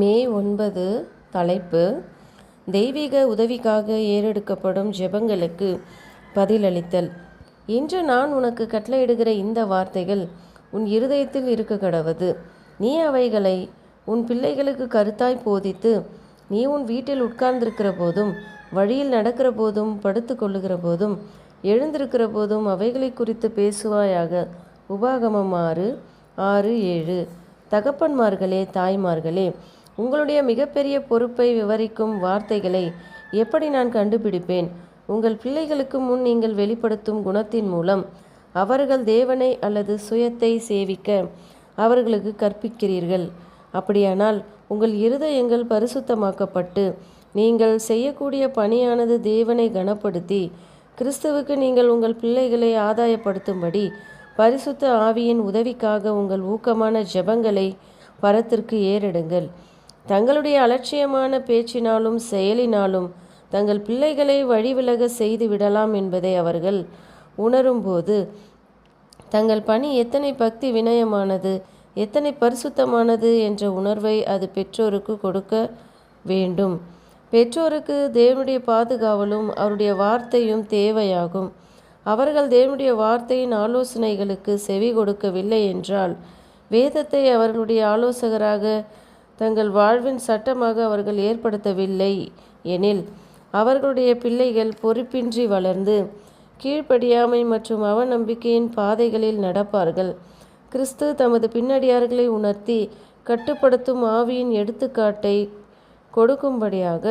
மே 9 தலைப்பு தெய்வீக உதவிக்காக ஏறெடுக்கப்படும் ஜெபங்களுக்கு பதிலளித்தல். இன்று நான் உனக்கு கட்டளையிடுகிற இந்த வார்த்தைகள் உன் இருதயத்தில் இருக்க கடவது. நீ அவைகளை உன் பிள்ளைகளுக்கு கருத்தாய் போதித்து, நீ உன் வீட்டில் உட்கார்ந்திருக்கிற போதும், வழியில் நடக்கிற போதும், படுத்து கொள்ளுகிற போதும், எழுந்திருக்கிற போதும் அவைகளை குறித்து பேசுவாயாக. உபாகமம் 6:6-7. தகப்பன்மார்களே, தாய்மார்களே, உங்களுடைய மிகப்பெரிய பொறுப்பை விவரிக்கும் வார்த்தைகளை எப்படி நான் கண்டுபிடிப்பேன்? உங்கள் பிள்ளைகளுக்கு முன் நீங்கள் வெளிப்படுத்தும் குணத்தின் மூலம் அவர்கள் தேவனை அல்லது சுயத்தை சேவிக்க அவர்களுக்கு கற்பிக்கிறீர்கள். அப்படியானால் உங்கள் இருதயங்கள் பரிசுத்தமாக்கப்பட்டு நீங்கள் செய்யக்கூடிய பணியானது தேவனை கனப்படுத்தி கிறிஸ்துவுக்கு நீங்கள் உங்கள் பிள்ளைகளை ஆதாயப்படுத்தும்படி பரிசுத்த ஆவியின் உதவிக்காக உங்கள் ஊக்கமான ஜெபங்களை பரத்திற்கு ஏறெடுங்கள். தங்களுடைய அலட்சியமான பேச்சினாலும் செயலினாலும் தங்கள் பிள்ளைகளை வழிவிலக செய்து விடலாம் என்பதை அவர்கள் உணரும்போது தங்கள் பணி எத்தனை பக்தி வினயமானது, எத்தனை பரிசுத்தமானது என்ற உணர்வை அது பெற்றோருக்கு கொடுக்க வேண்டும். பெற்றோருக்கு தேவனுடைய பாதுகாவலும் அவருடைய வார்த்தையும் தேவையாகும். அவர்கள் தேவனுடைய வார்த்தையின் ஆலோசனைகளுக்கு செவி கொடுக்கவில்லை என்றால், வேதத்தை அவர்களுடைய ஆலோசகராக தங்கள் வாழ்வின் சட்டமாக அவர்கள் ஏற்படுத்தவில்லை எனில், அவர்களுடைய பிள்ளைகள் பொறுப்பின்றி வளர்ந்து கீழ்ப்படியாமை மற்றும் அவநம்பிக்கையின் பாதைகளில் நடப்பார்கள். கிறிஸ்து தமது பின்னடியார்களை உணர்த்தி கட்டுப்படுத்தும் ஆவியின் எடுத்துக்காட்டை கொடுக்கும்படியாக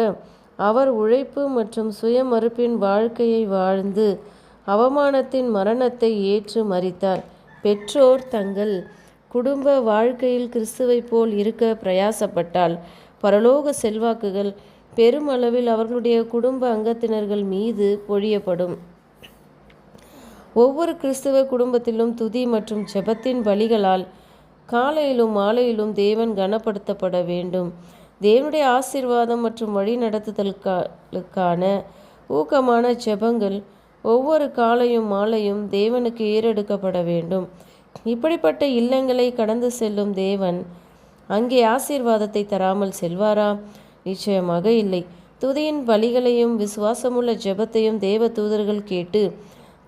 அவர் உழைப்பு மற்றும் சுயமறுப்பின் வாழ்க்கையை வாழ்ந்து அவமானத்தின் மரணத்தை ஏற்று மரித்தார். பெற்றோர் தங்கள் குடும்ப வாழ்க்கையில் கிறிஸ்துவை போல் இருக்க பிரயாசப்பட்டால் பரலோக செல்வாக்குகள் பெருமளவில் அவர்களுடைய குடும்ப அங்கத்தினர்கள் மீது பொழியப்படும். ஒவ்வொரு கிறிஸ்துவ குடும்பத்திலும் துதி மற்றும் ஜெபத்தின் பலிகளால் காலையிலும் மாலையிலும் தேவன் கனப்படுத்தப்பட வேண்டும். தேவனுடைய ஆசீர்வாதம் மற்றும் வழி நடத்துதலுக்கான ஊக்கமான ஜெபங்கள் ஒவ்வொரு காலையும் மாலையும் தேவனுக்கு ஏறெடுக்கப்பட வேண்டும். இப்படிப்பட்ட இல்லங்களை கடந்து செல்லும் தேவன் அங்கே ஆசீர்வாதத்தை தராமல் செல்வாரா? நிச்சயமாக இல்லை. துதியின் பலிகளையும் விசுவாசமுள்ள ஜெபத்தையும் தேவ தூதர்கள் கேட்டு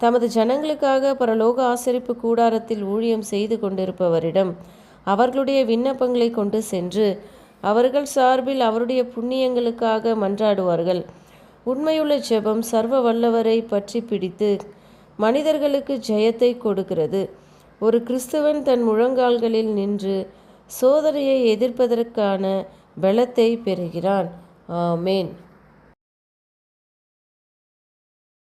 தமது ஜனங்களுக்காக பரலோக ஆசரிப்பு கூடாரத்தில் ஊழியம் செய்து கொண்டிருப்பவரிடம் அவர்களுடைய விண்ணப்பங்களை கொண்டு சென்று அவர்கள் சார்பில் அவருடைய புண்ணியங்களுக்காக மன்றாடுவார்கள். உண்மையுள்ள ஜெபம் சர்வ வல்லவரை பற்றி பிடித்து மனிதர்களுக்கு ஜெயத்தை கொடுக்கிறது. ஒரு கிறிஸ்துவன் தன் முழங்கால்களில் நின்று சோதனையை எதிர்ப்பதற்கான பலத்தை பெறுகிறான். ஆமேன்.